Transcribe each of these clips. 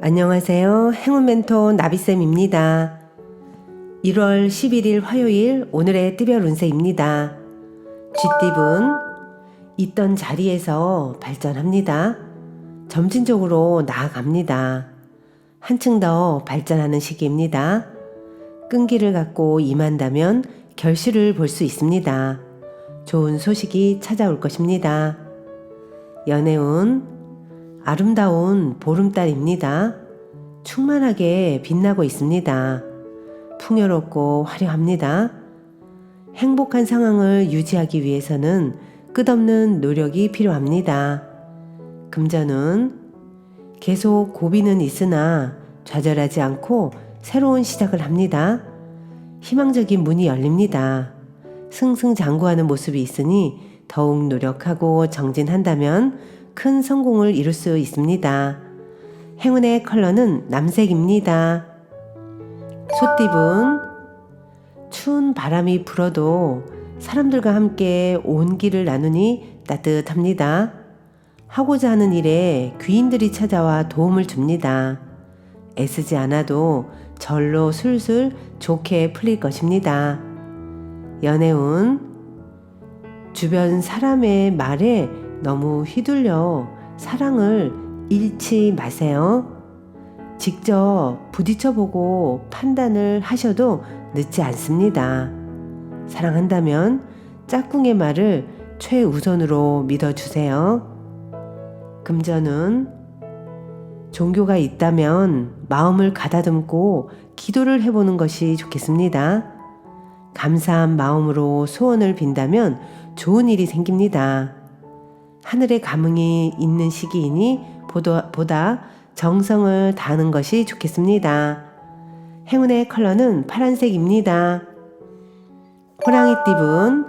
안녕하세요. 행운 멘토 나비쌤입니다. 1월 11일 화요일 오늘의 띠별 운세입니다. 쥐띠분 있던 자리에서 발전합니다. 점진적으로 나아갑니다. 한층 더 발전하는 시기입니다. 끈기를 갖고 임한다면 결실을 볼 수 있습니다. 좋은 소식이 찾아올 것입니다. 연애운 아름다운 보름달입니다. 충만하게 빛나고 있습니다. 풍요롭고 화려합니다. 행복한 상황을 유지하기 위해서는 끝없는 노력이 필요합니다. 금전은 계속 고비는 있으나 좌절하지 않고 새로운 시작을 합니다. 희망적인 문이 열립니다. 승승장구하는 모습이 있으니 더욱 노력하고 정진한다면 큰 성공을 이룰 수 있습니다. 행운의 컬러는 남색입니다. 소띠분 추운 바람이 불어도 사람들과 함께 온기를 나누니 따뜻합니다. 하고자 하는 일에 귀인들이 찾아와 도움을 줍니다. 애쓰지 않아도 절로 술술 좋게 풀릴 것입니다. 연애운 주변 사람의 말에 너무 휘둘려 사랑을 잃지 마세요. 직접 부딪혀보고 판단을 하셔도 늦지 않습니다. 사랑한다면 짝꿍의 말을 최우선으로 믿어주세요. 금전은 종교가 있다면 마음을 가다듬고 기도를 해보는 것이 좋겠습니다. 감사한 마음으로 소원을 빈다면 좋은 일이 생깁니다. 하늘의 감흥이 있는 시기이니 보다 정성을 다하는 것이 좋겠습니다. 행운의 컬러는 파란색입니다. 호랑이띠분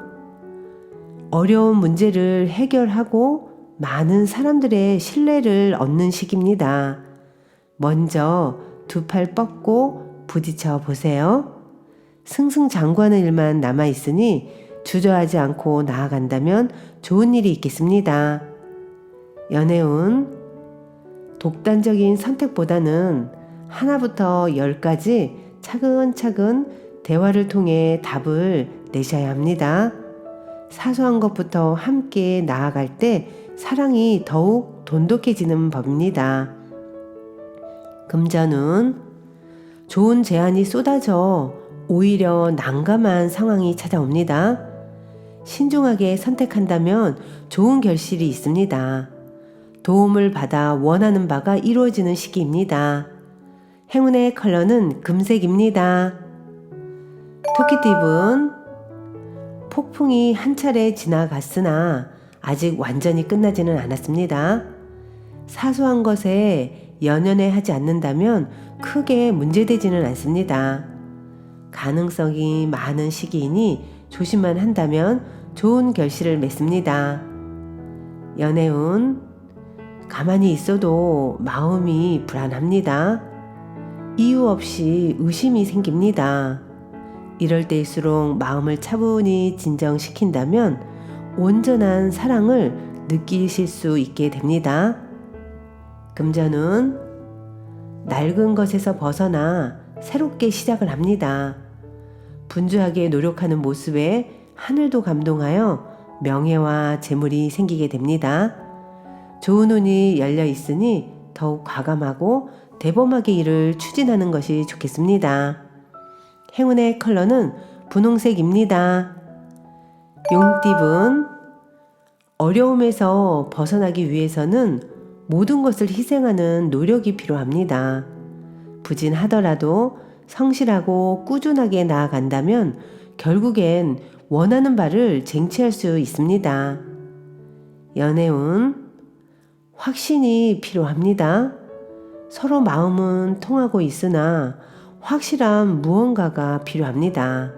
어려운 문제를 해결하고 많은 사람들의 신뢰를 얻는 시기입니다. 먼저 두 팔 뻗고 부딪혀 보세요. 승승장구하는 일만 남아있으니 주저하지 않고 나아간다면 좋은 일이 있겠습니다. 연애운 독단적인 선택보다는 하나부터 10까지 차근차근 대화를 통해 답을 내셔야 합니다. 사소한 것부터 함께 나아갈 때 사랑이 더욱 돈독해지는 법입니다. 금전운 좋은 제안이 쏟아져 오히려 난감한 상황이 찾아옵니다. 신중하게 선택한다면 좋은 결실이 있습니다. 도움을 받아 원하는 바가 이루어지는 시기입니다. 행운의 컬러는 금색입니다. 토끼띠분 폭풍이 한 차례 지나갔으나 아직 완전히 끝나지는 않았습니다. 사소한 것에 연연해 하지 않는다면 크게 문제되지는 않습니다. 가능성이 많은 시기이니 조심만 한다면 좋은 결실을 맺습니다. 연애운 가만히 있어도 마음이 불안합니다. 이유 없이 의심이 생깁니다. 이럴 때일수록 마음을 차분히 진정시킨다면 온전한 사랑을 느끼실 수 있게 됩니다. 금전은 낡은 것에서 벗어나 새롭게 시작을 합니다. 분주하게 노력하는 모습에 하늘도 감동하여 명예와 재물이 생기게 됩니다. 좋은 운이 열려 있으니 더욱 과감하고 대범하게 일을 추진하는 것이 좋겠습니다. 행운의 컬러는 분홍색입니다. 용띠분 어려움에서 벗어나기 위해서는 모든 것을 희생하는 노력이 필요합니다. 부진하더라도 성실하고 꾸준하게 나아간다면 결국엔 원하는 바를 쟁취할 수 있습니다. 연애운 확신이 필요합니다. 서로 마음은 통하고 있으나 확실한 무언가가 필요합니다.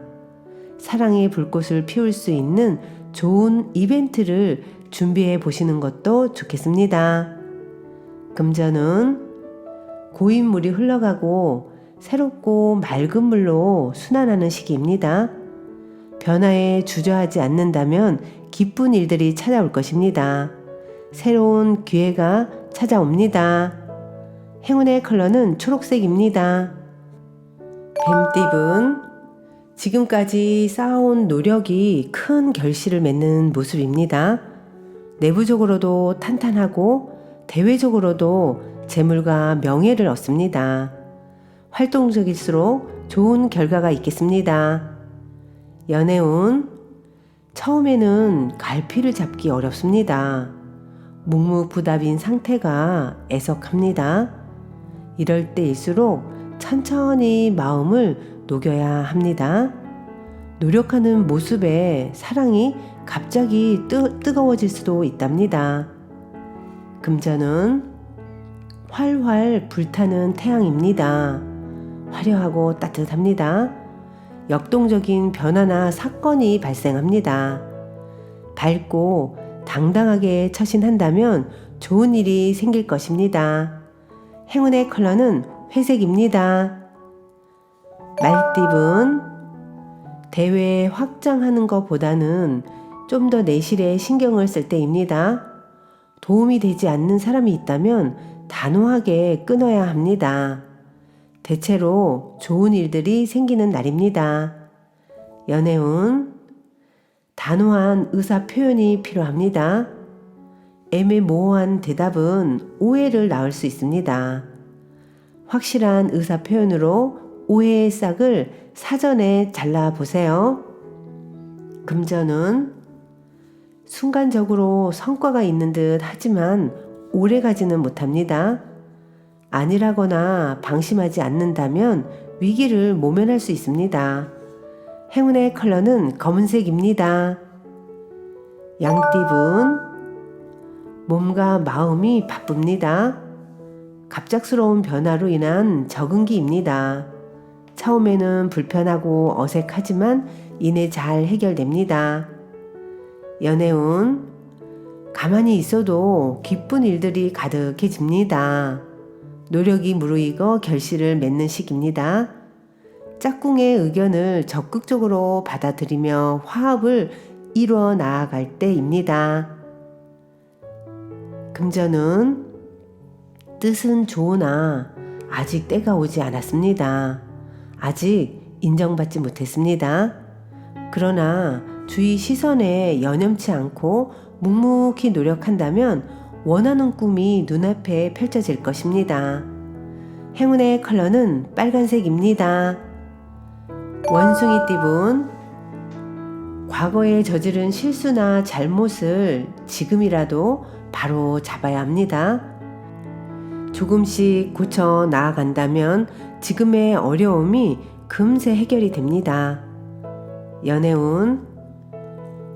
사랑의 불꽃을 피울 수 있는 좋은 이벤트를 준비해 보시는 것도 좋겠습니다. 금전은 고인 물이 흘러가고 새롭고 맑은 물로 순환하는 시기입니다. 변화에 주저하지 않는다면 기쁜 일들이 찾아올 것입니다. 새로운 기회가 찾아옵니다. 행운의 컬러는 초록색입니다. 뱀띠분, 지금까지 쌓아온 노력이 큰 결실을 맺는 모습입니다. 내부적으로도 탄탄하고 대외적으로도 재물과 명예를 얻습니다. 활동적일수록 좋은 결과가 있겠습니다. 연애운, 처음에는 갈피를 잡기 어렵습니다. 묵묵부답인 상태가 애석합니다. 이럴 때일수록 천천히 마음을 녹여야 합니다. 노력하는 모습에 사랑이 갑자기 뜨거워질 수도 있답니다. 금전은 활활 불타는 태양입니다. 화려하고 따뜻합니다. 역동적인 변화나 사건이 발생합니다. 밝고 당당하게 처신한다면 좋은 일이 생길 것입니다. 행운의 컬러는 회색입니다. 말띠분, 대회 확장하는 것보다는 좀 더 내실에 신경을 쓸 때입니다. 도움이 되지 않는 사람이 있다면 단호하게 끊어야 합니다. 대체로 좋은 일들이 생기는 날입니다. 연애운, 단호한 의사 표현이 필요합니다. 애매모호한 대답은 오해를 낳을 수 있습니다. 확실한 의사 표현으로 오해의 싹을 사전에 잘라보세요. 금전은 순간적으로 성과가 있는 듯 하지만 오래가지는 못합니다. 안일하거나 방심하지 않는다면 위기를 모면할 수 있습니다. 행운의 컬러는 검은색입니다. 양띠분, 몸과 마음이 바쁩니다. 갑작스러운 변화로 인한 적응기입니다. 처음에는 불편하고 어색하지만 이내 잘 해결됩니다. 연애운, 가만히 있어도 기쁜 일들이 가득해집니다. 노력이 무르익어 결실을 맺는 시기입니다. 짝꿍의 의견을 적극적으로 받아들이며 화합을 이루어 나아갈 때입니다. 금전은 뜻은 좋으나 아직 때가 오지 않았습니다. 아직 인정받지 못했습니다. 그러나 주위 시선에 연연치 않고 묵묵히 노력한다면 원하는 꿈이 눈앞에 펼쳐질 것입니다. 행운의 컬러는 빨간색입니다. 원숭이띠분, 과거에 저지른 실수나 잘못을 지금이라도 바로 잡아야 합니다. 조금씩 고쳐 나아간다면 지금의 어려움이 금세 해결이 됩니다. 연애운,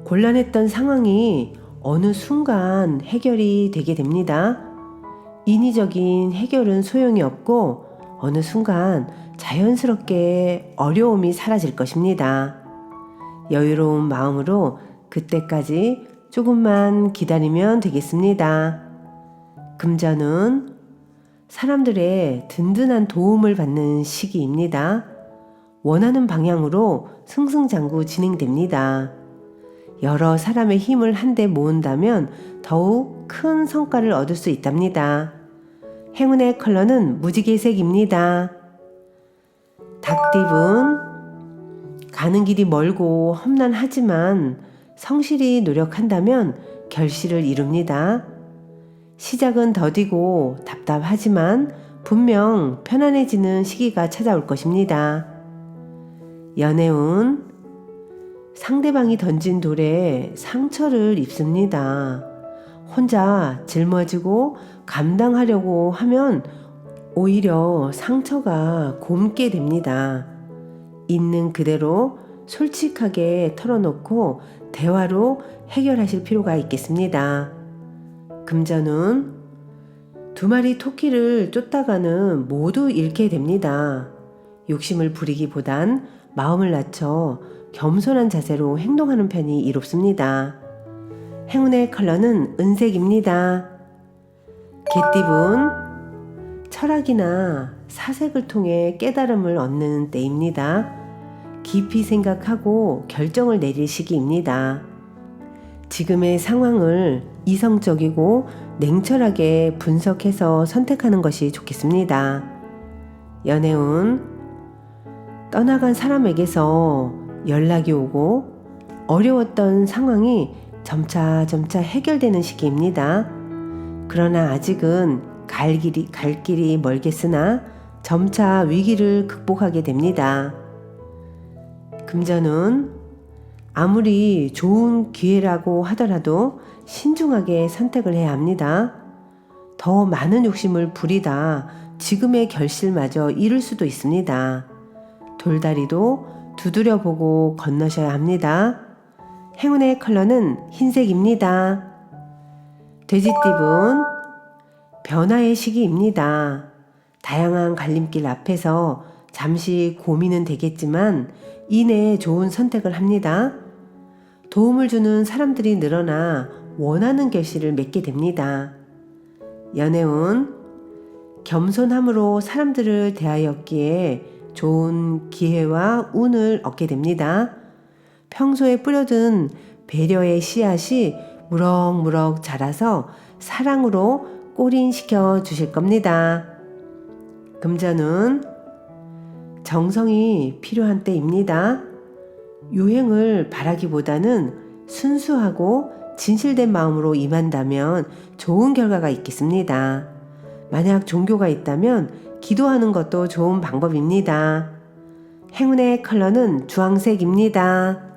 곤란했던 상황이 어느 순간 해결이 되게 됩니다. 인위적인 해결은 소용이 없고 어느 순간 자연스럽게 어려움이 사라질 것입니다. 여유로운 마음으로 그때까지 조금만 기다리면 되겠습니다. 금전은 사람들의 든든한 도움을 받는 시기입니다. 원하는 방향으로 승승장구 진행됩니다. 여러 사람의 힘을 한데 모은다면 더욱 큰 성과를 얻을 수 있답니다. 행운의 컬러는 무지개색입니다. 닭띠분, 가는 길이 멀고 험난하지만 성실히 노력한다면 결실을 이룹니다. 시작은 더디고 답답하지만 분명 편안해지는 시기가 찾아올 것입니다. 연애운, 상대방이 던진 돌에 상처를 입습니다. 혼자 짊어지고 감당하려고 하면 오히려 상처가 곪게 됩니다. 있는 그대로 솔직하게 털어놓고 대화로 해결하실 필요가 있겠습니다. 금전은 두 마리 토끼를 쫓다가는 모두 잃게 됩니다. 욕심을 부리기보단 마음을 낮춰 겸손한 자세로 행동하는 편이 이롭습니다. 행운의 컬러는 은색입니다. 개띠분, 철학이나 사색을 통해 깨달음을 얻는 때입니다. 깊이 생각하고 결정을 내릴 시기입니다. 지금의 상황을 이성적이고 냉철하게 분석해서 선택하는 것이 좋겠습니다. 연애운, 떠나간 사람에게서 연락이 오고 어려웠던 상황이 점차 해결되는 시기입니다. 그러나 아직은 갈 길이 멀겠으나 점차 위기를 극복하게 됩니다. 금전운, 아무리 좋은 기회라고 하더라도 신중하게 선택을 해야 합니다. 더 많은 욕심을 부리다 지금의 결실마저 잃을 수도 있습니다. 돌다리도 두드려보고 건너셔야 합니다. 행운의 컬러는 흰색입니다. 돼지띠분, 변화의 시기입니다. 다양한 갈림길 앞에서 잠시 고민은 되겠지만 이내에 좋은 선택을 합니다. 도움을 주는 사람들이 늘어나 원하는 결실을 맺게 됩니다. 연애운, 겸손함으로 사람들을 대하였기에 좋은 기회와 운을 얻게 됩니다. 평소에 뿌려둔 배려의 씨앗이 무럭무럭 자라서 사랑으로 꼬린시켜 주실 겁니다. 금전운, 정성이 필요한 때입니다. 요행을 바라기보다는 순수하고 진실된 마음으로 임한다면 좋은 결과가 있겠습니다. 만약 종교가 있다면 기도하는 것도 좋은 방법입니다. 행운의 컬러는 주황색입니다.